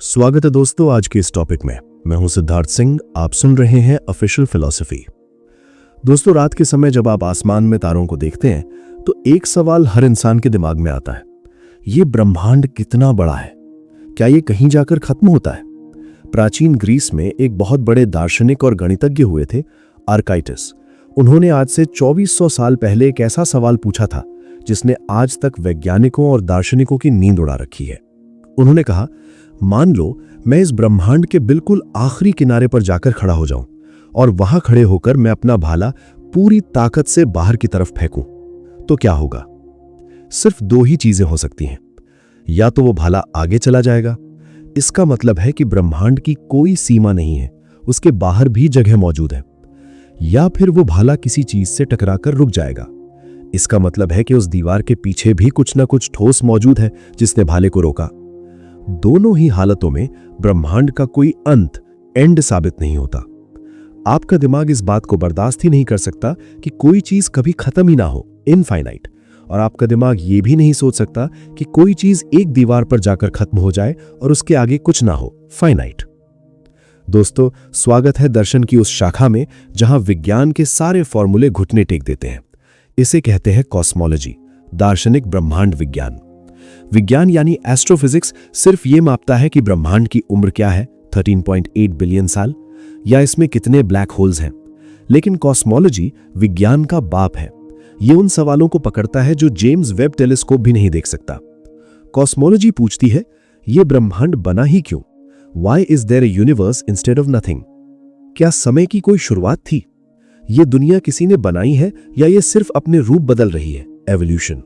स्वागत है दोस्तों आज के इस टॉपिक में। मैं हूं सिद्धार्थ सिंह, आप सुन रहे हैं ऑफिशियल फिलॉसफी। दोस्तों, रात के समय जब आप आसमान में तारों को देखते हैं तो एक सवाल हर इंसान के दिमाग में आता है, ये ब्रह्मांड कितना बड़ा है? क्या ये कहीं जाकर खत्म होता है? प्राचीन ग्रीस में एक बहुत बड़े दार्शनिक और गणितज्ञ हुए थे, आर्काइटस। उन्होंने आज से 2400 साल पहले एक ऐसा सवाल पूछा था जिसने आज तक वैज्ञानिकों और दार्शनिकों की नींद उड़ा रखी है। उन्होंने कहा, मान लो मैं इस ब्रह्मांड के बिल्कुल आखिरी किनारे पर जाकर खड़ा हो जाऊं और वहां खड़े होकर मैं अपना भाला पूरी ताकत से बाहर की तरफ फेंकूं, तो क्या होगा? सिर्फ दो ही चीजें हो सकती हैं। या तो वो भाला आगे चला जाएगा, इसका मतलब है कि ब्रह्मांड की कोई सीमा नहीं है, उसके बाहर भी जगह मौजूद है। या फिर वो भाला किसी चीज से टकराकर रुक जाएगा, इसका मतलब है कि उस दीवार के पीछे भी कुछ ना कुछ ठोस मौजूद है जिसने भाले को रोका। दोनों ही हालतों में ब्रह्मांड का कोई एंड साबित नहीं होता। आपका दिमाग इस बात को बर्दाश्त ही नहीं कर सकता कि कोई चीज कभी खत्म ही ना हो, इनफाइनाइट। और आपका दिमाग ये भी नहीं सोच सकता कि कोई चीज एक दीवार पर जाकर खत्म हो जाए और उसके आगे कुछ ना हो, फाइनाइट। दोस्तों, स्वागत है दर्शन की उस शाखा में जहां विज्ञान के सारे फॉर्मूले घुटने टेक देते हैं। इसे कहते हैं कॉस्मोलॉजी, दार्शनिक ब्रह्मांड विज्ञान। विज्ञान यानी एस्ट्रोफिजिक्स सिर्फ ये मापता है कि ब्रह्मांड की उम्र क्या है, 13.8 बिलियन साल, या इसमें कितने ब्लैक होल्स हैं। लेकिन कॉस्मोलॉजी विज्ञान का बाप है। ये उन सवालों को पकड़ता है जो जेम्स वेब टेलीस्कोप भी नहीं देख सकता। कॉस्मोलॉजी पूछती है, ये ब्रह्मांड बना ही क्यों? Why is there a universe instead of nothing? क्या समय की कोई शुरुआत थी? ये दुनिया किसी ने बनाई है या ये सिर्फ अपने रूप बदल रही है, एवोल्यूशन?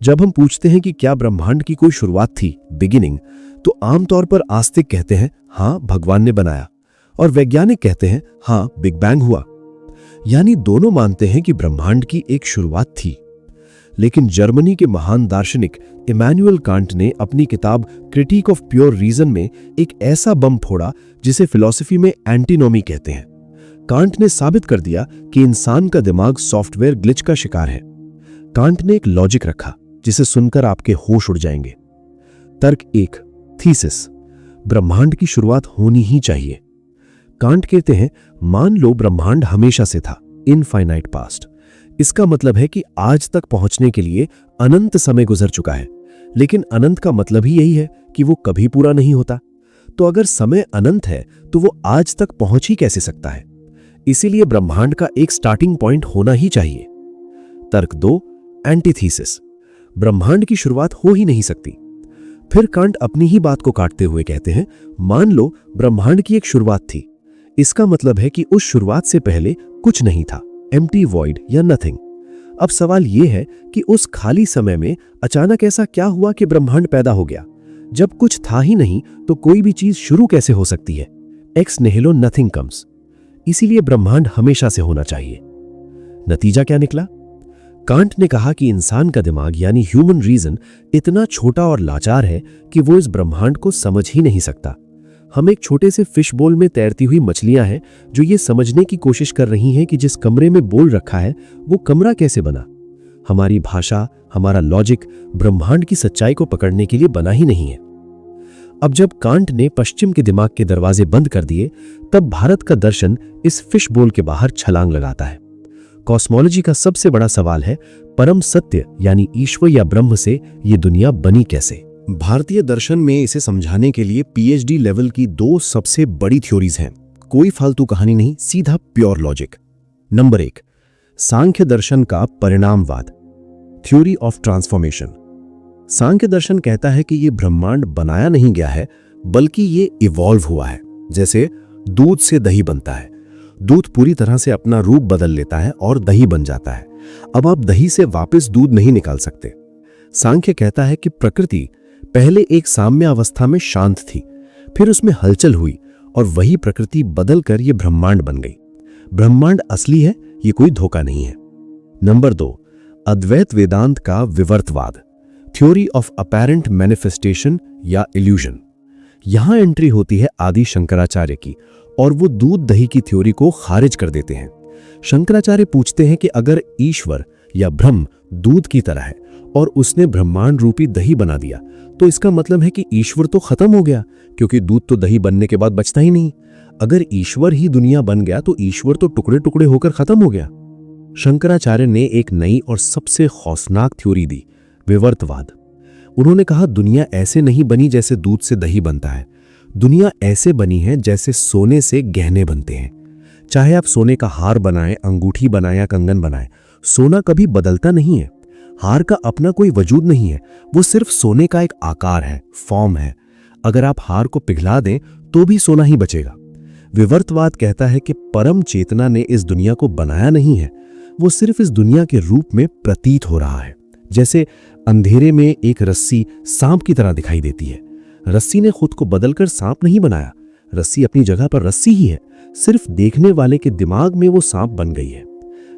जब हम पूछते हैं कि क्या ब्रह्मांड की कोई शुरुआत थी, बिगिनिंग, तो आमतौर पर आस्तिक कहते हैं हां, भगवान ने बनाया, और वैज्ञानिक कहते हैं हां, बिग बैंग हुआ। यानी दोनों मानते हैं कि ब्रह्मांड की एक शुरुआत थी। लेकिन जर्मनी के महान दार्शनिक इमैनुअल कांट ने अपनी किताब क्रिटिक ऑफ प्योर रीजन में एक ऐसा बम फोड़ा जिसे फिलॉसफी में एंटीनोमी कहते हैं। कांट ने साबित कर दिया कि इंसान का दिमाग सॉफ्टवेयर ग्लिच का शिकार है। कांट ने एक लॉजिक रखा जिसे सुनकर आपके होश उड़ जाएंगे। तर्क 1, थीसिस, ब्रह्मांड की शुरुआत होनी ही चाहिए। कांट कहते हैं, मान लो ब्रह्मांड हमेशा से था, इनफाइनाइट पास्ट। इसका मतलब है कि आज तक पहुंचने के लिए अनंत समय गुजर चुका है। लेकिन अनंत का मतलब ही यही है कि वो कभी पूरा नहीं होता। तो अगर समय अनंत है तो वो आज तक पहुंच ही कैसे सकता है? इसीलिए ब्रह्मांड का एक स्टार्टिंग पॉइंट होना ही चाहिए। तर्क 2, एंटीथीसिस, ब्रह्मांड की शुरुआत हो ही नहीं सकती। फिर कांट अपनी ही बात को काटते हुए कहते हैं, मान लो ब्रह्मांड की एक शुरुआत थी, इसका मतलब है कि उस शुरुआत से पहले कुछ नहीं था, एम्प्टी वॉइड या नथिंग। अब सवाल यह है कि उस खाली समय में अचानक ऐसा क्या हुआ कि ब्रह्मांड पैदा हो गया? जब कुछ था ही नहीं तो कोई भी चीज शुरू कैसे हो सकती है? Ex nihilo nothing comes. इसीलिए ब्रह्मांड हमेशा से होना चाहिए। नतीजा क्या निकला? कांट ने कहा कि इंसान का दिमाग यानी ह्यूमन रीजन इतना छोटा और लाचार है कि वो इस ब्रह्मांड को समझ ही नहीं सकता। हम एक छोटे से फिश बोल में तैरती हुई मछलियां हैं जो ये समझने की कोशिश कर रही हैं कि जिस कमरे में बोल रखा है वो कमरा कैसे बना। हमारी भाषा, हमारा लॉजिक ब्रह्मांड की सच्चाई को पकड़ने के लिए बना ही नहीं है। अब जब कांट ने पश्चिम के दिमाग के दरवाजे बंद कर दिए, तब भारत का दर्शन इस फिश बोल के बाहर छलांग लगाता है। कॉस्मोलॉजी का सबसे बड़ा सवाल है, परम सत्य यानी ईश्वर या ब्रह्म से ये दुनिया बनी कैसे? भारतीय दर्शन में इसे समझाने के लिए पीएचडी लेवल की 2 सबसे बड़ी थ्योरीज हैं। कोई फालतू कहानी नहीं, सीधा प्योर लॉजिक। नंबर 1, सांख्य दर्शन का परिणामवाद, थ्योरी ऑफ ट्रांसफॉर्मेशन। सांख्य दर्शन कहता है कि यह ब्रह्मांड बनाया नहीं गया है, बल्कि ये इवॉल्व हुआ है। जैसे दूध से दही बनता है, दूध पूरी तरह से अपना रूप बदल लेता है और दही बन जाता है। अब आप दही से वापस दूध नहीं निकाल सकते। सांख्य कहता है कि प्रकृति पहले एक साम्य अवस्था में शांत थी, फिर उसमें हलचल हुई और वही प्रकृति बदलकर यह ब्रह्मांड बन गई। ब्रह्मांड असली है, यह कोई धोखा नहीं है। नंबर 2, अद्वैत वेदांत का विवर्तवाद, थ्योरी ऑफ अपैरेंट मैनिफेस्टेशन या इल्यूजन। यहां एंट्री होती है आदि शंकराचार्य की और वो दूध दही की थ्योरी को खारिज कर देते हैं। शंकराचार्य पूछते हैं कि अगर ईश्वर या ब्रह्म दूध की तरह है और उसने ब्रह्मांड रूपी दही बना दिया, तो इसका मतलब है कि ईश्वर तो खत्म हो गया, क्योंकि दूध तो दही बनने के बाद बचता ही नहीं। अगर ईश्वर ही दुनिया बन गया तो ईश्वर तो टुकड़े टुकड़े होकर खत्म हो गया। शंकराचार्य ने एक नई और सबसे खौफनाक थ्योरी दी, विवर्तवाद। उन्होंने कहा दुनिया ऐसे नहीं बनी जैसे दूध से दही बनता है, दुनिया ऐसे बनी है जैसे सोने से गहने बनते हैं। चाहे आप सोने का हार बनाएं, अंगूठी बनाएं या कंगन बनाएं, सोना कभी बदलता नहीं है। हार का अपना कोई वजूद नहीं है, वो सिर्फ सोने का एक आकार है, फॉर्म है। अगर आप हार को पिघला दें तो भी सोना ही बचेगा। विवर्तवाद कहता है कि परम चेतना ने इस दुनिया को बनाया नहीं है, वो सिर्फ इस दुनिया के रूप में प्रतीत हो रहा है। जैसे अंधेरे में एक रस्सी सांप की तरह दिखाई देती है, रस्सी ने खुद को बदलकर सांप नहीं बनाया, रस्सी अपनी जगह पर रस्सी ही है, सिर्फ देखने वाले के दिमाग में वो सांप बन गई है।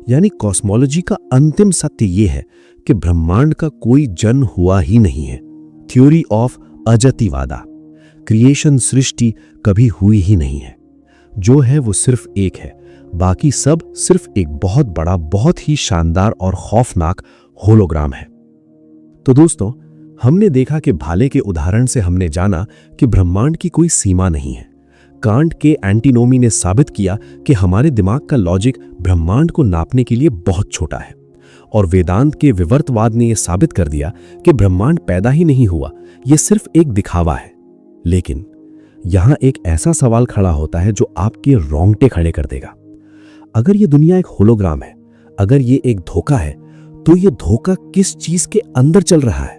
यानी कॉस्मोलॉजी का अंतिम सत्य यह है कि ब्रह्मांड का कोई जन्म हुआ ही नहीं है। थ्योरी ऑफ अजतिवादा, क्रिएशन, सृष्टि कभी हुई ही नहीं है। जो है वो सिर्फ एक है, बाकी सब सिर्फ एक बहुत बड़ा, बहुत ही शानदार और खौफनाक होलोग्राम है। तो दोस्तों, हमने देखा कि भाले के उदाहरण से हमने जाना कि ब्रह्मांड की कोई सीमा नहीं है। कांट के एंटीनोमी ने साबित किया कि हमारे दिमाग का लॉजिक ब्रह्मांड को नापने के लिए बहुत छोटा है, और वेदांत के विवर्तवाद ने यह साबित कर दिया कि ब्रह्मांड पैदा ही नहीं हुआ, यह सिर्फ एक दिखावा है। लेकिन यहां एक ऐसा सवाल खड़ा होता है जो आपके रोंगटे खड़े कर देगा। अगर यह दुनिया एक होलोग्राम है, अगर यह एक धोखा है, तो यह धोखा किस चीज के अंदर चल रहा है?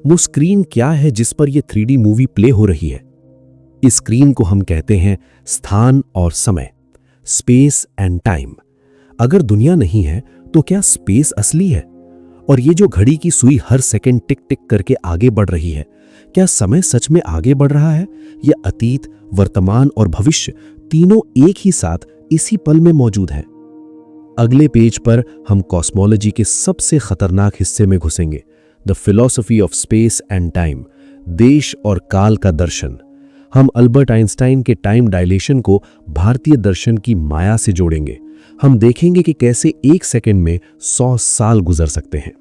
वो स्क्रीन क्या है जिस पर यह 3D मूवी प्ले हो रही है? इस स्क्रीन को हम कहते हैं स्थान और समय, स्पेस एंड टाइम। अगर दुनिया नहीं है तो क्या स्पेस असली है? और ये जो घड़ी की सुई हर सेकंड टिक टिक करके आगे बढ़ रही है, क्या समय सच में आगे बढ़ रहा है, या अतीत, वर्तमान और भविष्य तीनों एक ही साथ इसी पल में मौजूद है? अगले पेज पर हम कॉस्मोलॉजी के सबसे खतरनाक हिस्से में घुसेंगे, the philosophy of space and time, देश और काल का दर्शन। हम अल्बर्ट आइंस्टाइन के टाइम डायलेशन को भारतीय दर्शन की माया से जोड़ेंगे। हम देखेंगे कि कैसे एक सेकंड में 100 साल गुजर सकते हैं।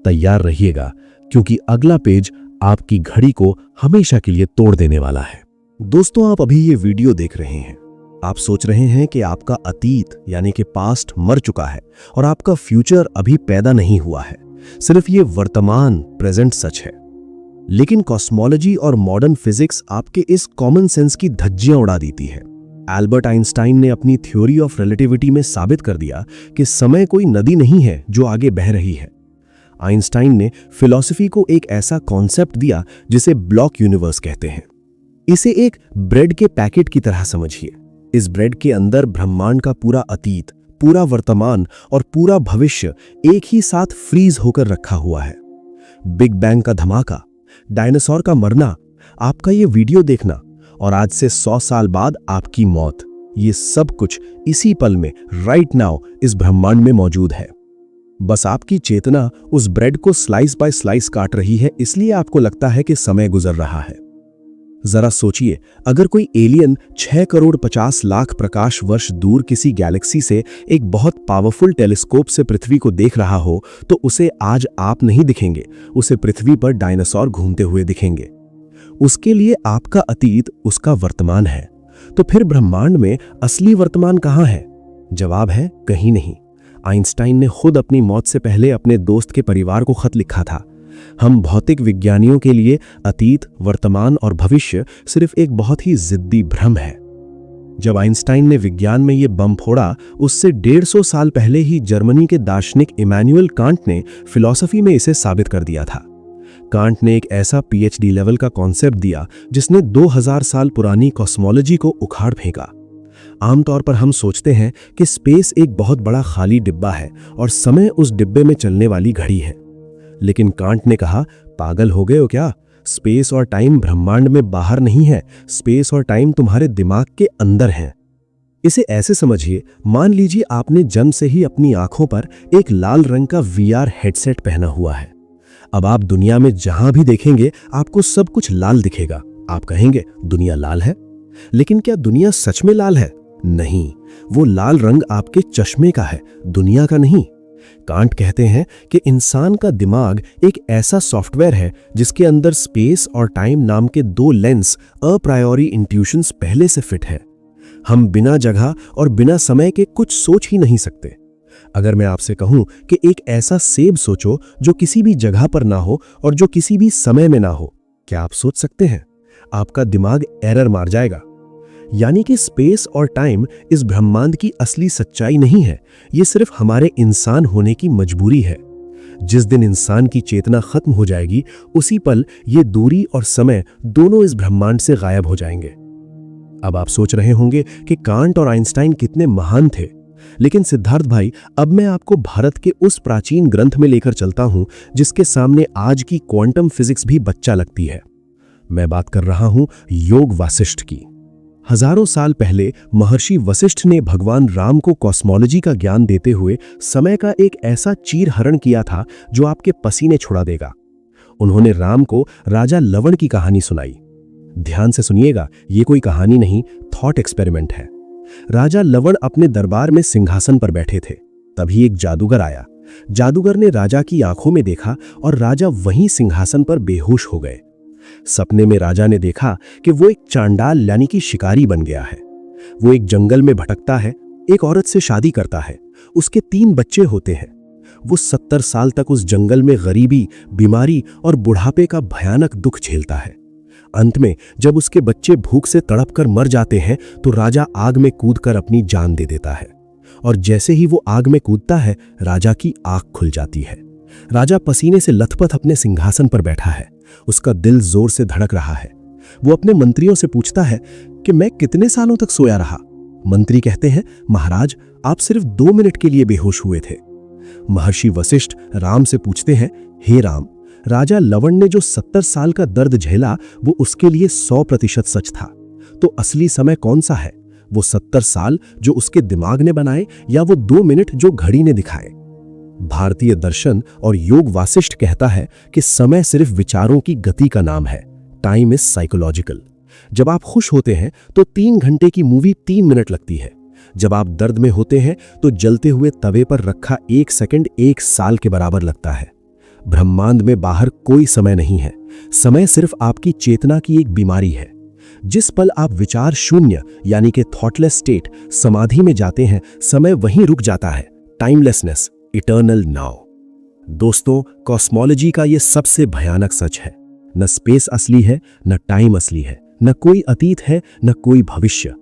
तैयार रहिएगा, क्योंकि अगला पेज आपकी घड़ी को हमेशा के लिए तोड़ देने वाला है। दोस्तों, आप अभी ये वीडियो देख रहे हैं, आप सोच रहे हैं कि आपका अतीत यानी कि पास्ट मर चुका है और आपका फ्यूचर अभी पैदा नहीं हुआ है, सिर्फ ये वर्तमान, प्रेजेंट सच है। लेकिन कॉस्मोलॉजी और मॉडर्न फिजिक्स आपके इस कॉमन सेंस की धज्जियां उड़ा देती है। एल्बर्ट आइंस्टाइन ने अपनी थ्योरी ऑफ रिलेटिविटी में साबित कर दिया कि समय कोई नदी नहीं है जो आगे बह रही है। आइंस्टाइन ने फिलॉसफी को एक ऐसा कॉन्सेप्ट दिया जिसे ब्लॉक यूनिवर्स कहते हैं। इसे एक ब्रेड के पैकेट की तरह समझिए। इस ब्रेड के अंदर ब्रह्मांड का पूरा अतीत, पूरा वर्तमान और पूरा भविष्य एक ही साथ फ्रीज होकर रखा हुआ है। बिग बैंग का धमाका, डायनासोर का मरना, आपका ये वीडियो देखना और आज से 100 साल बाद आपकी मौत, ये सब कुछ इसी पल में, राइट नाउ, इस ब्रह्मांड में मौजूद है। बस आपकी चेतना उस ब्रेड को स्लाइस बाय स्लाइस काट रही है, इसलिए आपको लगता है कि समय गुजर रहा है। जरा सोचिए, अगर कोई एलियन 6 करोड़ 50 लाख प्रकाश वर्ष दूर किसी गैलेक्सी से एक बहुत पावरफुल टेलीस्कोप से पृथ्वी को देख रहा हो, तो उसे आज आप नहीं दिखेंगे, उसे पृथ्वी पर डायनासोर घूमते हुए दिखेंगे। उसके लिए आपका अतीत उसका वर्तमान है। तो फिर ब्रह्मांड में असली वर्तमान कहाँ है? जवाब है, कहीं नहीं। आइंस्टाइन ने खुद अपनी मौत से पहले अपने दोस्त के परिवार को खत लिखा था। हम भौतिक विज्ञानियों के लिए अतीत, वर्तमान और भविष्य सिर्फ एक बहुत ही जिद्दी भ्रम है। जब आइंस्टाइन ने विज्ञान में ये बम फोड़ा, उससे 150 साल पहले ही जर्मनी के दार्शनिक इमैनुअल कांट ने फिलॉसफी में इसे साबित कर दिया था। कांट ने एक ऐसा PhD लेवल का कॉन्सेप्ट दिया जिसने 2000 साल पुरानी कॉस्मोलॉजी को उखाड़ फेंका। आमतौर पर हम सोचते हैं कि स्पेस एक बहुत बड़ा खाली डिब्बा है और समय उस डिब्बे में चलने वाली घड़ी है। लेकिन कांट ने कहा, पागल हो गए हो क्या? स्पेस और टाइम ब्रह्मांड में बाहर नहीं है, स्पेस और टाइम तुम्हारे दिमाग के अंदर हैं। इसे ऐसे समझिए, मान लीजिए आपने जन्म से ही अपनी आंखों पर एक लाल रंग का VR हेडसेट पहना हुआ है। अब आप दुनिया में जहां भी देखेंगे आपको सब कुछ लाल दिखेगा। आप कहेंगे, दुनिया लाल है? लेकिन क्या दुनिया सच में लाल है? नहीं, वो लाल रंग आपके चश्मे का है, दुनिया का नहीं। कांट कहते हैं कि इंसान का दिमाग एक ऐसा सॉफ्टवेयर है जिसके अंदर स्पेस और टाइम नाम के दो लेंस अप्रायोरी इंट्यूशंस पहले से फिट है। हम बिना जगह और बिना समय के कुछ सोच ही नहीं सकते। अगर मैं आपसे कहूं कि एक ऐसा सेब सोचो जो किसी भी जगह पर ना हो और जो किसी भी समय में ना हो, क्या आप सोच सकते हैं? आपका दिमाग एरर मार जाएगा। यानी कि स्पेस और टाइम इस ब्रह्मांड की असली सच्चाई नहीं है, ये सिर्फ हमारे इंसान होने की मजबूरी है। जिस दिन इंसान की चेतना खत्म हो जाएगी, उसी पल ये दूरी और समय दोनों इस ब्रह्मांड से गायब हो जाएंगे। अब आप सोच रहे होंगे कि कांट और आइंस्टाइन कितने महान थे, लेकिन सिद्धार्थ भाई, अब मैं आपको भारत के उस प्राचीन ग्रंथ में लेकर चलता हूं जिसके सामने आज की क्वांटम फिजिक्स भी बच्चा लगती है। मैं बात कर रहा हूं योग वासिष्ठ की। हजारों साल पहले महर्षि वशिष्ठ ने भगवान राम को कॉस्मोलॉजी का ज्ञान देते हुए समय का एक ऐसा चीरहरण किया था जो आपके पसीने छुड़ा देगा। उन्होंने राम को राजा लवण की कहानी सुनाई। ध्यान से सुनिएगा, ये कोई कहानी नहीं, थॉट एक्सपेरिमेंट है। राजा लवण अपने दरबार में सिंहासन पर बैठे थे। तभी एक जादूगर आया। जादूगर ने राजा की आंखों में देखा और राजा वहीं सिंहासन पर बेहोश हो गए। सपने में राजा ने देखा कि वो एक चांडाल यानी कि शिकारी बन गया है। वो एक जंगल में भटकता है, एक औरत से शादी करता है, उसके 3 बच्चे होते हैं। वो 70 साल तक उस जंगल में गरीबी, बीमारी और बुढ़ापे का भयानक दुख झेलता है। अंत में जब उसके बच्चे भूख से तड़प कर मर जाते हैं तो राजा आग में कूदकर अपनी जान दे देता है। और जैसे ही वो आग में कूदता है, राजा की आंख खुल जाती है। राजा पसीने से लथपथ अपने सिंहासन पर बैठा है। उसका दिल जोर से धड़क रहा है। वो अपने मंत्रियों से पूछता है कि मैं कितने सालों तक सोया रहा। मंत्री कहते हैं, महाराज, आप सिर्फ 2 मिनट के लिए बेहोश हुए थे। महर्षि वशिष्ठ राम से पूछते हैं, हे राम, राजा लवण ने जो 70 साल का दर्द झेला वो उसके लिए 100% सच था, तो असली समय कौन सा है? वो 70 साल जो उसके दिमाग ने बनाए या वो 2 मिनट जो घड़ी ने दिखाए? भारतीय दर्शन और योग वासिष्ठ कहता है कि समय सिर्फ विचारों की गति का नाम है। Time is psychological. जब आप खुश होते हैं तो 3 घंटे की मूवी 3 मिनट लगती है। जब आप दर्द में होते हैं तो जलते हुए तवे पर रखा 1 सेकंड 1 साल के बराबर लगता है। ब्रह्मांड में बाहर कोई समय नहीं है। समय सिर्फ आपकी चेतना की एक बीमारी है। जिस पल आप विचार शून्य यानी कि थॉटलेस स्टेट, समाधि में जाते हैं, समय वहीं रुक जाता है। Timelessness, eternal now. दोस्तों, कॉस्मोलॉजी का यह सबसे भयानक सच है। न स्पेस असली है, न टाइम असली है, न कोई अतीत है, न कोई भविष्य।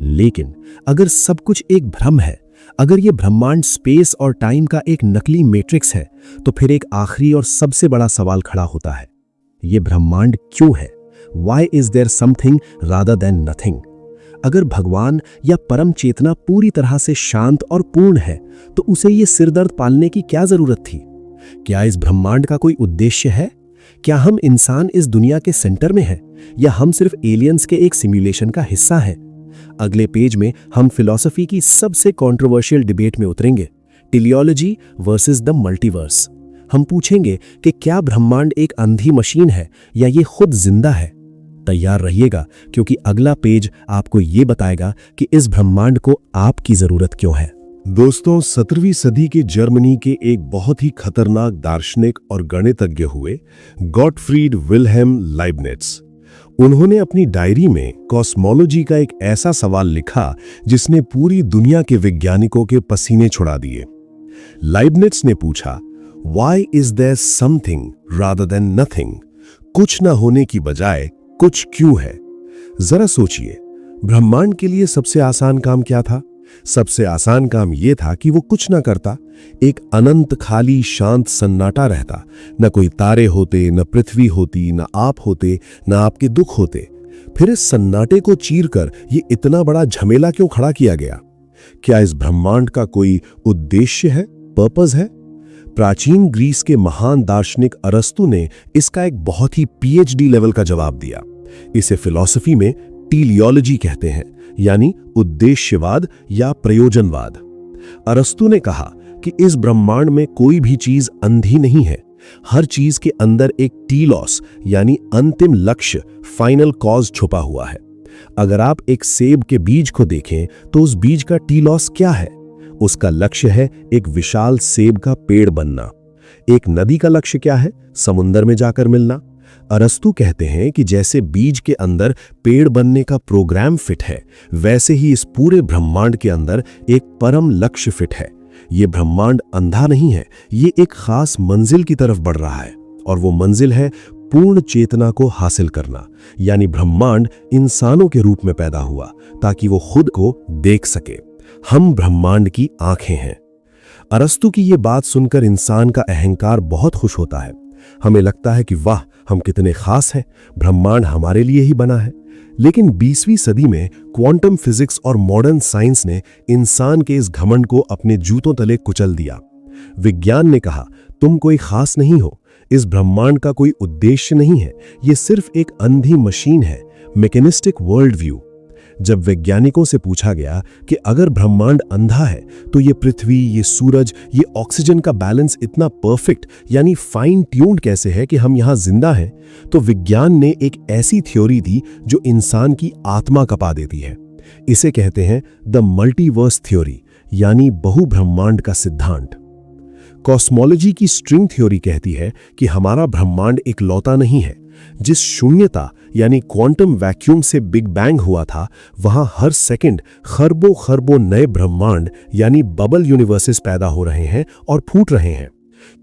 लेकिन अगर सब कुछ एक भ्रम है, अगर ये ब्रह्मांड स्पेस और टाइम का एक नकली मैट्रिक्स है, तो फिर एक आखिरी और सबसे बड़ा सवाल खड़ा होता है, ये ब्रह्मांड क्यों है? Why is there something rather than nothing? अगर भगवान या परम चेतना पूरी तरह से शांत और पूर्ण है, तो उसे ये सिरदर्द पालने की क्या जरूरत थी? क्या इस ब्रह्मांड का कोई उद्देश्य है? क्या हम इंसान इस दुनिया के सेंटर में हैं, या हम सिर्फ एलियंस के एक सिमुलेशन का हिस्सा हैं? अगले पेज में हम फिलॉसफी की सबसे कंट्रोवर्शियल डिबेट में उतरेंगे, टेलियोलॉजी वर्सेस द मल्टीवर्स। हम पूछेंगे कि क्या ब्रह्मांड एक अंधी मशीन है या ये खुद जिंदा है? तैयार रहिएगा, क्योंकि अगला पेज आपको ये बताएगा कि इस ब्रह्मांड को आपकी जरूरत क्यों है। दोस्तों, 17वीं सदी के जर्मनी के एक बहुत ही खतरनाक दार्शनिक और गणितज्ञ हुए गॉटफ्रीड विल्हेम लाइबनिट्ज। उन्होंने अपनी डायरी में कॉस्मोलॉजी का एक ऐसा सवाल लिखा जिसने पूरी दुनिया के वैज्ञानिकों के पसीने छुड़ा दिए। लाइबनिट्ज ने पूछा, Why is there something rather than nothing? कुछ न होने की बजाय कुछ क्यों है? जरा सोचिए, ब्रह्मांड के लिए सबसे आसान काम क्या था? सबसे आसान काम यह था कि वो कुछ ना करता। एक अनंत खाली शांत सन्नाटा रहता। न कोई तारे होते, न पृथ्वी होती, न आप होते, न आपके दुख होते। फिर इस सन्नाटे को चीरकर ये इतना बड़ा झमेला क्यों खड़ा किया गया? क्या इस ब्रह्मांड का कोई उद्देश्य है, पर्पस है? प्राचीन ग्रीस के महान दार्शनिक अरस्तु ने इसका एक बहुत ही पीएचडी लेवल का जवाब दिया। इसे फिलॉसफी में टीलियोलॉजी कहते हैं, यानी उद्देश्यवाद या प्रयोजनवाद। अरस्तु ने कहा कि इस ब्रह्मांड में कोई भी चीज अंधी नहीं है। हर चीज के अंदर एक टीलॉस यानी अंतिम लक्ष्य, फाइनल कॉज छुपा हुआ है। अगर आप एक सेब के बीज को देखें तो उस बीज का टीलॉस क्या है? उसका लक्ष्य है एक विशाल सेब का पेड़ बनना। एक नदी का लक्ष्य क्या है? समुद्र में जाकर मिलना। अरस्तु कहते हैं कि जैसे बीज के अंदर पेड़ बनने का प्रोग्राम फिट है, वैसे ही इस पूरे ब्रह्मांड के अंदर एक परम लक्ष्य फिट है। ये ब्रह्मांड अंधा नहीं है, ये एक खास मंजिल की तरफ बढ़ रहा है, और वो मंजिल है पूर्ण चेतना को हासिल करना। यानी ब्रह्मांड इंसानों के रूप में पैदा हुआ ताकि वो खुद को देख सके। हम ब्रह्मांड की आंखें हैं। अरस्तु की ये बात सुनकर इंसान का अहंकार बहुत खुश होता है। हमें लगता है कि वाह, हम कितने खास हैं, ब्रह्मांड हमारे लिए ही बना है। लेकिन 20वीं सदी में क्वांटम फिजिक्स और मॉडर्न साइंस ने इंसान के इस घमंड को अपने जूतों तले कुचल दिया। विज्ञान ने कहा, तुम कोई खास नहीं हो, इस ब्रह्मांड का कोई उद्देश्य नहीं है, ये सिर्फ एक अंधी मशीन है, मैकेनिस्टिक वर्ल्ड व्यू। जब वैज्ञानिकों से पूछा गया कि अगर ब्रह्मांड अंधा है तो ये पृथ्वी, ये सूरज, ये ऑक्सीजन का बैलेंस इतना परफेक्ट यानी फाइन ट्यून्ड कैसे है कि हम यहाँ जिंदा हैं, तो विज्ञान ने एक ऐसी थ्योरी दी जो इंसान की आत्मा कपा देती है। इसे कहते हैं द मल्टीवर्स थ्योरी, यानी बहुब्रह्मांड का सिद्धांत। कॉस्मोलॉजी की स्ट्रिंग थ्योरी कहती है कि हमारा ब्रह्मांड एक लौता नहीं है। जिस शून्यता यानी क्वांटम वैक्यूम से बिग बैंग हुआ था, वहां हर सेकंड खरबों खरबों नए ब्रह्मांड यानी बबल यूनिवर्सेस पैदा हो रहे हैं और फूट रहे हैं।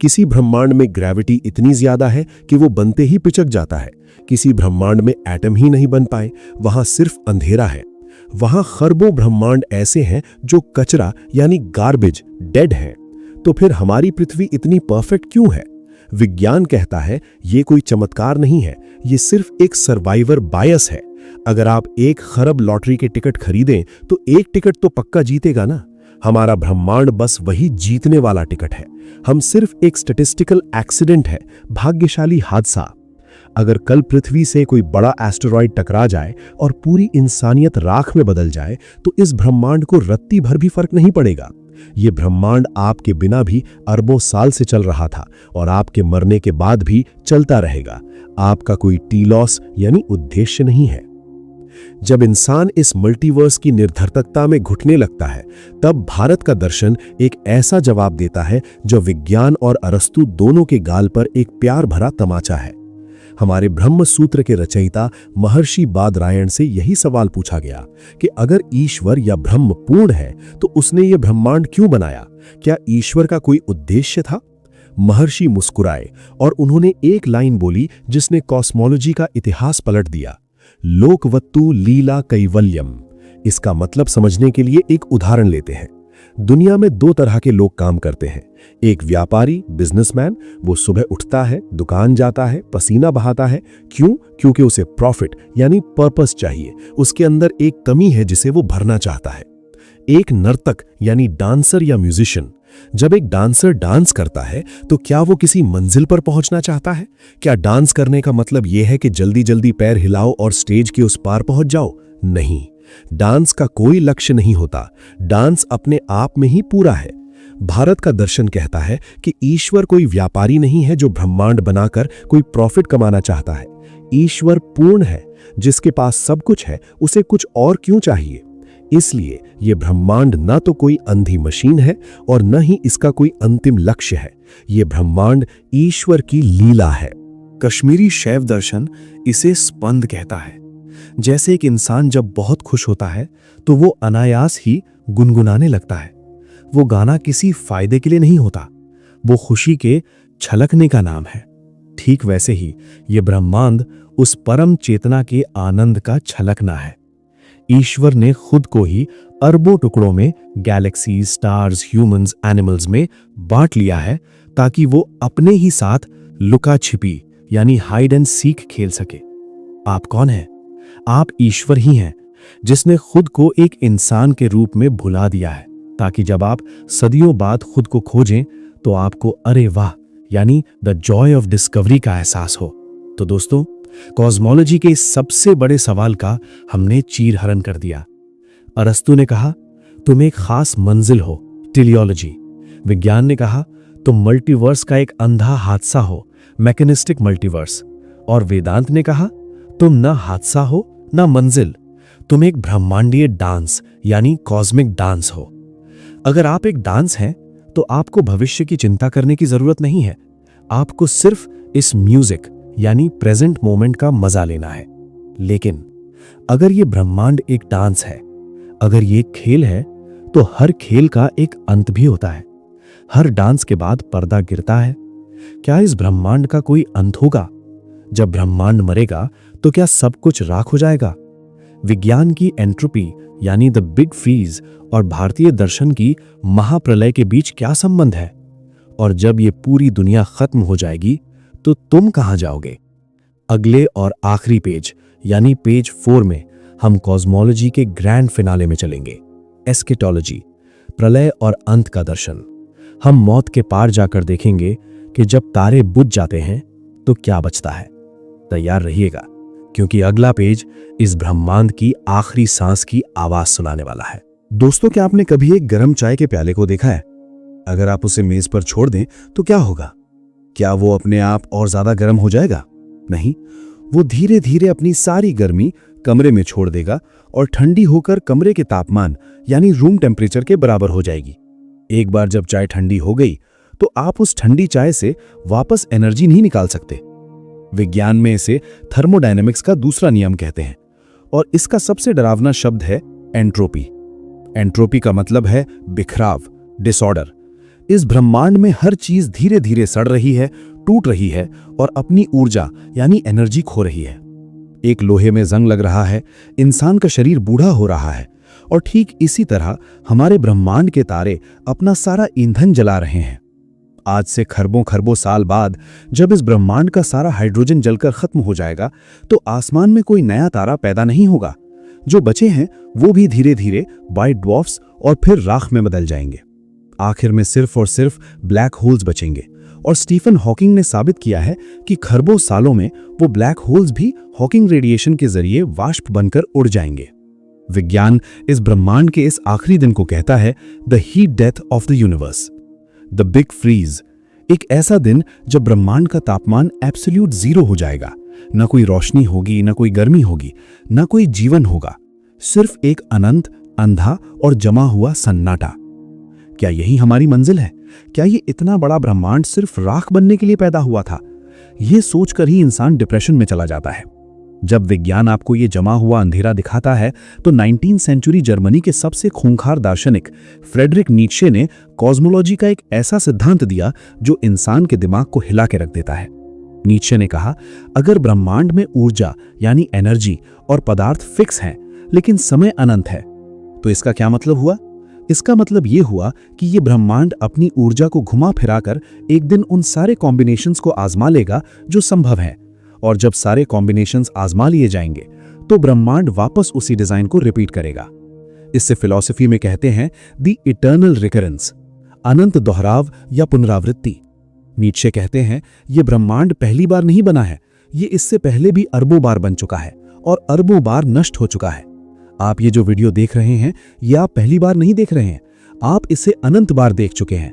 किसी ब्रह्मांड में ग्रेविटी इतनी ज्यादा है कि वो बनते ही पिचक जाता है। किसी ब्रह्मांड में एटम ही नहीं बन पाए, वहां सिर्फ अंधेरा है। वहां खरबों ब्रह्मांड ऐसे हैं जो कचरा यानी गार्बेज, डेड हैं। तो फिर हमारी पृथ्वी इतनी परफेक्ट क्यों है? विज्ञान कहता है ये कोई चमत्कार नहीं है, ये सिर्फ एक सर्वाइवर बायस है। अगर आप 1 खरब लॉटरी के टिकट खरीदें तो एक टिकट तो पक्का जीतेगा ना। हमारा ब्रह्मांड बस वही जीतने वाला टिकट है। हम सिर्फ एक स्टैटिस्टिकल एक्सीडेंट है, भाग्यशाली हादसा। अगर कल पृथ्वी से कोई बड़ा एस्टेरॉयड टकरा जाए और पूरी इंसानियत राख में बदल जाए तो इस ब्रह्मांड को रत्ती भर भी फर्क नहीं पड़ेगा। ये ब्रह्मांड आपके बिना भी अरबों साल से चल रहा था और आपके मरने के बाद भी चलता रहेगा। आपका कोई टीलॉस यानी उद्देश्य नहीं है। जब इंसान इस मल्टीवर्स की निर्धर्थकता में घुटने लगता है, तब भारत का दर्शन एक ऐसा जवाब देता है जो विज्ञान और अरस्तु दोनों के गाल पर एक प्यार भरा तमाचा है। हमारे ब्रह्म सूत्र के रचयिता महर्षि बादरायण से यही सवाल पूछा गया कि अगर ईश्वर या ब्रह्म पूर्ण है तो उसने ये ब्रह्मांड क्यों बनाया? क्या ईश्वर का कोई उद्देश्य था? महर्षि मुस्कुराए और उन्होंने एक लाइन बोली जिसने कॉस्मोलॉजी का इतिहास पलट दिया, लोकवत्तु लीला कैवल्यम। इसका मतलब समझने के लिए एक उदाहरण लेते हैं। दुनिया में 2 तरह के लोग काम करते हैं। एक व्यापारी, बिजनेसमैन, वो सुबह उठता है, दुकान जाता है, पसीना बहाता है। क्यों? क्योंकि उसे प्रॉफिट यानी पर्पस चाहिए। उसके अंदर एक कमी है जिसे वो भरना चाहता है। एक नर्तक यानी डांसर या म्यूजिशियन, जब एक डांसर डांस करता है तो क्या वो किसी मंजिल पर पहुंचना चाहता है? क्या डांस करने का मतलब यह है कि जल्दी जल्दी पैर हिलाओ और स्टेज के उस पार पहुंच जाओ? नहीं, डांस का कोई लक्ष्य नहीं होता। डांस अपने आप में ही पूरा है। भारत का दर्शन कहता है कि ईश्वर कोई व्यापारी नहीं है जो ब्रह्मांड बनाकर कोई प्रॉफिट कमाना चाहता है। ईश्वर पूर्ण है, जिसके पास सब कुछ है, उसे कुछ और क्यों चाहिए? इसलिए यह ब्रह्मांड न तो कोई अंधी मशीन है और न ही इसका कोई अंतिम लक्ष्य है। यह ब्रह्मांड ईश्वर की लीला है। कश्मीरी शैव दर्शन इसे स्पंद कहता है। जैसे एक इंसान जब बहुत खुश होता है तो वो अनायास ही गुनगुनाने लगता है। वो गाना किसी फायदे के लिए नहीं होता, वो खुशी के छलकने का नाम है। ठीक वैसे ही ये ब्रह्मांड उस परम चेतना के आनंद का छलकना है। ईश्वर ने खुद को ही अरबों टुकड़ों में गैलेक्सीज, स्टार्स, ह्यूमंस, एनिमल्स में बांट लिया है ताकि वो अपने ही साथ लुका छिपी यानी हाइड एंड सीक खेल सके। आप कौन हैं? आप ईश्वर ही हैं जिसने खुद को एक इंसान के रूप में भुला दिया है ताकि जब आप सदियों बाद खुद को खोजें तो आपको अरे वाह यानी द जॉय ऑफ डिस्कवरी का एहसास हो। तो दोस्तों, कॉस्मोलॉजी के इस सबसे बड़े सवाल का हमने चीरहरण कर दिया। अरस्तु ने कहा तुम एक खास मंजिल हो, टेलियोलॉजी। विज्ञान ने कहा तुम मल्टीवर्स का एक अंधा हादसा हो, मैकेनिस्टिक मल्टीवर्स। और वेदांत ने कहा तुम न हादसा हो न मंजिल, तुम एक ब्रह्मांडीय डांस यानी कॉस्मिक डांस हो। अगर आप एक डांस हैं तो आपको भविष्य की चिंता करने की जरूरत नहीं है। आपको सिर्फ इस म्यूजिक यानी प्रेजेंट मोमेंट का मजा लेना है। लेकिन अगर ये ब्रह्मांड एक डांस है, अगर ये एक खेल है, तो हर खेल का एक अंत भी होता है। हर डांस के बाद पर्दा गिरता है। क्या इस ब्रह्मांड का कोई अंत होगा? जब ब्रह्मांड मरेगा तो क्या सब कुछ राख हो जाएगा? विज्ञान की एंट्रोपी यानी द बिग फ्रीज और भारतीय दर्शन की महाप्रलय के बीच क्या संबंध है? और जब ये पूरी दुनिया खत्म हो जाएगी तो तुम कहां जाओगे? अगले और आखिरी पेज यानी पेज 4 में हम कॉस्मोलॉजी के ग्रैंड फिनाले में चलेंगे। एस्केटोलॉजी, प्रलय और अंत का दर्शन। हम मौत के पार जाकर देखेंगे कि जब तारे बुझ जाते हैं तो क्या बचता है। तैयार रहिएगा, क्योंकि अगला पेज इस ब्रह्मांड की आखिरी सांस की आवाज सुनाने वाला है। दोस्तों, क्या आपने कभी एक गर्म चाय के प्याले को देखा है? अगर आप उसे मेज पर छोड़ दें तो क्या होगा? क्या वो अपने आप और ज्यादा गर्म हो जाएगा? नहीं, वो धीरे धीरे अपनी सारी गर्मी कमरे में छोड़ देगा और ठंडी होकर कमरे के तापमान यानी रूम टेम्परेचर के बराबर हो जाएगी। एक बार जब चाय ठंडी हो गई तो आप उस ठंडी चाय से वापस एनर्जी नहीं निकाल सकते। विज्ञान में इसे थर्मोडायनेमिक्स का दूसरा नियम कहते हैं और इसका सबसे डरावना शब्द है एंट्रोपी। एंट्रोपी का मतलब है बिखराव, डिसऑर्डर। इस ब्रह्मांड में हर चीज धीरे धीरे सड़ रही है, टूट रही है और अपनी ऊर्जा यानी एनर्जी खो रही है। एक लोहे में जंग लग रहा है, इंसान का शरीर बूढ़ा हो रहा है और ठीक इसी तरह हमारे ब्रह्मांड के तारे अपना सारा ईंधन जला रहे हैं। आज से खरबों खरबों साल बाद जब इस ब्रह्मांड का सारा हाइड्रोजन जलकर खत्म हो जाएगा तो आसमान में कोई नया तारा पैदा नहीं होगा। जो बचे हैं वो भी धीरे धीरे व्हाइट ड्वार्फ्स और फिर राख में बदल जाएंगे। आखिर में सिर्फ और सिर्फ ब्लैक होल्स बचेंगे और स्टीफन हॉकिंग ने साबित किया है कि खरबों सालों में वो ब्लैक होल्स भी हॉकिंग रेडिएशन के जरिए वाष्प बनकर उड़ जाएंगे। विज्ञान इस ब्रह्मांड के इस आखिरी दिन को कहता है the heat death of the universe, the big freeze. एक ऐसा दिन जब ब्रह्मांड का तापमान एब्सोल्यूट जीरो हो जाएगा। न कोई रोशनी होगी, न कोई गर्मी होगी, न कोई जीवन होगा, सिर्फ एक अनंत, अंधा और जमा हुआ सन्नाटा। क्या यही हमारी मंजिल है? क्या ये इतना बड़ा ब्रह्मांड सिर्फ राख बनने के लिए पैदा हुआ था? यह सोचकर ही इंसान डिप्रेशन में चला जाता है। जब विज्ञान आपको ये जमा हुआ अंधेरा दिखाता है तो 19वीं सेंचुरी जर्मनी के सबसे खूंखार दार्शनिक फ्रेडरिक नीत्शे ने कॉस्मोलॉजी का एक ऐसा सिद्धांत दिया जो इंसान के दिमाग को हिला के रख देता है। नीत्शे ने कहा, अगर ब्रह्मांड में ऊर्जा यानी एनर्जी और पदार्थ फिक्स हैं लेकिन समय अनंत है तो इसका क्या मतलब हुआ? इसका मतलब यह हुआ कि यह ब्रह्मांड अपनी ऊर्जा को घुमा फिराकर एक दिन उन सारे कॉम्बिनेशंस को आजमा लेगा जो संभव है, और जब सारे कॉम्बिनेशंस आजमा लिए जाएंगे तो ब्रह्मांड वापस उसी डिजाइन को रिपीट करेगा। इससे फिलॉसफी में कहते हैं द इटर्नल रिकरेंस, अनंत दोहराव या पुनरावृत्ति। नीत्शे कहते हैं यह ब्रह्मांड पहली बार नहीं बना है, ये इससे पहले भी अरबों बार बन चुका है और अरबों बार नष्ट हो चुका है। आप ये जो वीडियो देख रहे हैं ये आप पहली बार नहीं देख रहे हैं, आप इसे अनंत बार देख चुके हैं।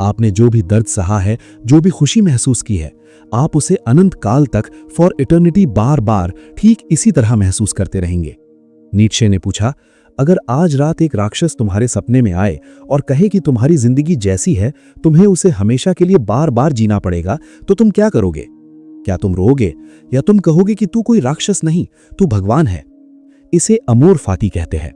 आपने जो भी दर्द सहा है, जो भी खुशी महसूस की है, आप उसे अनंत काल तक फॉर इटर्निटी बार बार ठीक इसी तरह महसूस करते रहेंगे। नीत्शे ने पूछा, अगर आज रात एक राक्षस तुम्हारे सपने में आए और कहे कि तुम्हारी जिंदगी जैसी है तुम्हें उसे हमेशा के लिए बार बार जीना पड़ेगा तो तुम क्या करोगे? क्या तुम रोओगे या तुम कहोगे कि तू कोई राक्षस नहीं, तू भगवान है? इसे अमोर फाती कहते हैं।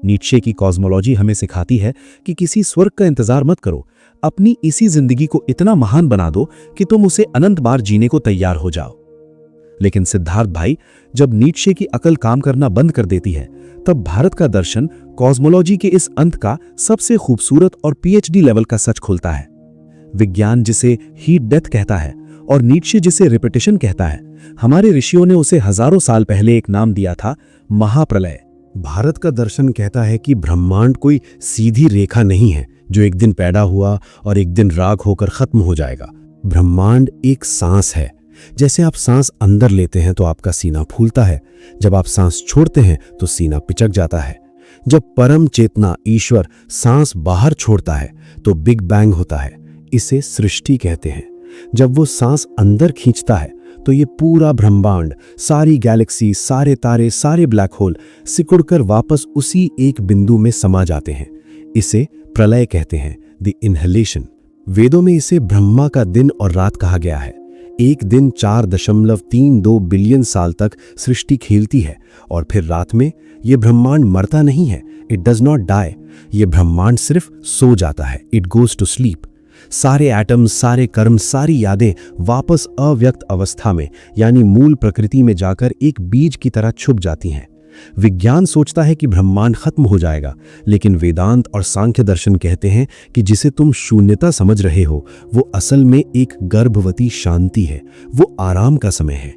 नीत्शे की कॉस्मोलॉजी हमें सिखाती है कि किसी स्वर्ग का इंतजार मत करो, अपनी इसी जिंदगी को इतना महान बना दो कि तुम उसे अनंत बार जीने को तैयार हो जाओ। लेकिन सिद्धार्थ भाई, जब नीत्शे की अकल काम करना बंद कर देती है तब भारत का दर्शन कॉस्मोलॉजी के इस अंत का सबसे खूबसूरत और पीएचडी लेवल का सच खुलता है। विज्ञान जिसे हीट डेथ कहता है और नीत्शे जिसे रिपीटिशन कहता है, हमारे ऋषियों ने उसे हजारों साल पहले एक नाम दिया था, महाप्रलय। भारत का दर्शन कहता है कि ब्रह्मांड कोई सीधी रेखा नहीं है जो एक दिन पैदा हुआ और एक दिन राख होकर खत्म हो जाएगा। ब्रह्मांड एक सांस है। जैसे आप सांस अंदर लेते हैं तो आपका सीना फूलता है, जब आप सांस छोड़ते हैं तो सीना पिचक जाता है। जब परम चेतना ईश्वर सांस बाहर छोड़ता है तो बिग बैंग होता है, इसे सृष्टि कहते हैं। जब वो सांस अंदर खींचता है तो ये पूरा ब्रह्मांड, सारी गैलेक्सी, सारे तारे, सारे ब्लैक होल सिकुड़कर वापस उसी एक बिंदु में समा जाते हैं। इसे प्रलय कहते हैं, द इनहेलेशन। वेदों में इसे ब्रह्मा का दिन और रात कहा गया है। एक दिन 4.32 बिलियन साल तक सृष्टि खेलती है और फिर रात में यह ब्रह्मांड मरता नहीं है, इट डज नॉट डाई। ये ब्रह्मांड सिर्फ सो जाता है, इट गोज टू स्लीप। सारे एटम्स, सारे कर्म, सारी यादें वापस अव्यक्त अवस्था में यानी मूल प्रकृति में जाकर एक बीज की तरह छुप जाती हैं। विज्ञान सोचता है कि ब्रह्मांड खत्म हो जाएगा, लेकिन वेदांत और सांख्य दर्शन कहते हैं कि जिसे तुम शून्यता समझ रहे हो वो असल में एक गर्भवती शांति है, वो आराम का समय है।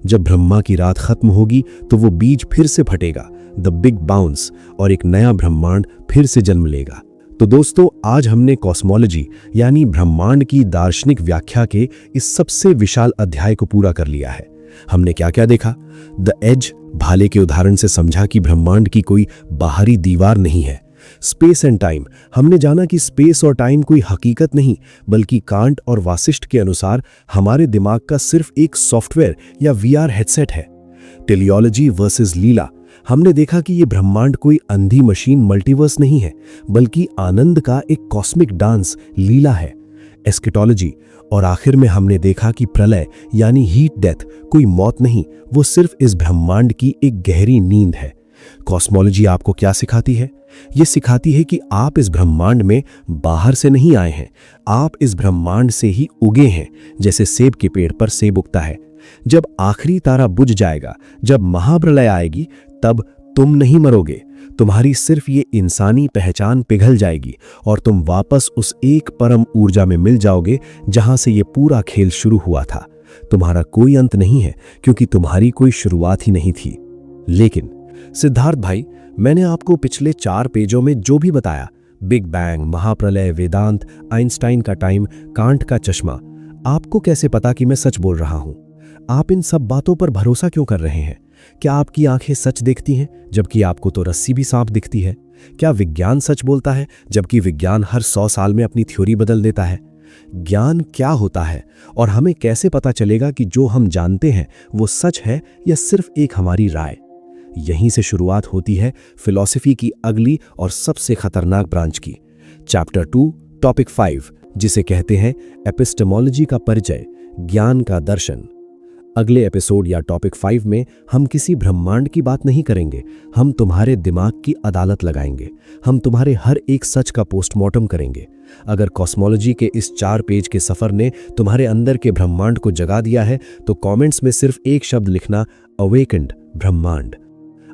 जब ब्रह्मा की रात खत्म होगी तो वो बीज फिर से फटेगा, द बिग बाउंस, और एक नया ब्रह्मांड फिर से जन्म लेगा। तो दोस्तों, आज हमने कॉस्मोलॉजी यानी ब्रह्मांड की दार्शनिक व्याख्या के इस सबसे विशाल अध्याय को पूरा कर लिया है। हमने क्या क्या देखा? द एज, भाले के उदाहरण से समझा कि ब्रह्मांड की कोई बाहरी दीवार नहीं है। स्पेस एंड टाइम, हमने जाना कि स्पेस और टाइम कोई हकीकत नहीं बल्कि कांट और वासिष्ठ के अनुसार हमारे दिमाग का सिर्फ एक सॉफ्टवेयर या वीआर हेडसेट है। टेलियोलॉजी वर्सेस लीला, हमने देखा कि ये ब्रह्मांड कोई अंधी मशीन मल्टीवर्स नहीं है बल्कि आनंद का एक कॉस्मिक डांस लीला है। एस्केटोलॉजी, और आखिर में हमने देखा कि प्रलय यानी हीट डेथ कोई मौत नहीं, वो सिर्फ इस ब्रह्मांड की एक गहरी नींद है। कॉस्मोलॉजी आपको क्या सिखाती है? ये सिखाती है कि आप इस ब्रह्मांड में बाहर से नहीं आए हैं, आप इस ब्रह्मांड से ही उगे हैं, जैसे सेब के पेड़ पर सेब उगता है। जब आखिरी तारा बुझ जाएगा, जब महाप्रलय आएगी, तब तुम नहीं मरोगे, तुम्हारी सिर्फ ये इंसानी पहचान पिघल जाएगी और तुम वापस उस एक परम ऊर्जा में मिल जाओगे जहां से ये पूरा खेल शुरू हुआ था। तुम्हारा कोई अंत नहीं है क्योंकि तुम्हारी कोई शुरुआत ही नहीं थी। लेकिन सिद्धार्थ भाई, मैंने आपको पिछले 4 पेजों में जो भी बताया, बिग बैंग, महाप्रलय, वेदांत, आइंस्टाइन का टाइम, कांट का चश्मा, आपको कैसे पता कि मैं सच बोल रहा हूं? आप इन सब बातों पर भरोसा क्यों कर रहे हैं? क्या आपकी आंखें सच देखती हैं जबकि आपको तो रस्सी भी सांप दिखती है? क्या विज्ञान सच बोलता है जबकि विज्ञान हर 100 साल में अपनी थ्योरी बदल देता है? ज्ञान क्या होता है और हमें कैसे पता चलेगा कि जो हम जानते हैं वो सच है या सिर्फ एक हमारी राय? यहीं से शुरुआत होती है फिलॉसफी की अगली और सबसे खतरनाक ब्रांच की। चैप्टर 2, टॉपिक 5, जिसे कहते हैं एपिस्टेमोलॉजी का परिचय, ज्ञान का दर्शन। अगले एपिसोड या टॉपिक 5 में हम किसी ब्रह्मांड की बात नहीं करेंगे, हम तुम्हारे दिमाग की अदालत लगाएंगे, हम तुम्हारे हर एक सच का पोस्टमार्टम करेंगे। अगर कॉस्मोलॉजी के इस 4 पेज के सफर ने तुम्हारे अंदर के ब्रह्मांड को जगा दिया है तो कमेंट्स में सिर्फ एक शब्द लिखना, अवेकेंड ब्रह्मांड।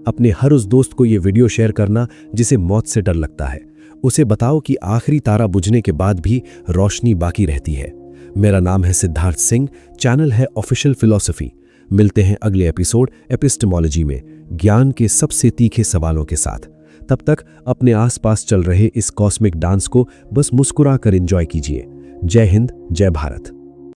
अपने हर उस दोस्त को ये वीडियो शेयर करना जिसे मौत से डर लगता है। उसे बताओ कि आखिरी तारा बुझने के बाद भी रोशनी बाकी रहती है। मेरा नाम है सिद्धार्थ सिंह, चैनल है ऑफिशियल फिलॉसफी। मिलते हैं अगले एपिसोड एपिस्टेमोलॉजी में, ज्ञान के सबसे तीखे सवालों के साथ। तब तक अपने आसपास चल रहे इस कॉस्मिक डांस को बस मुस्कुरा कर एंजॉय कीजिए। जय हिंद, जय भारत।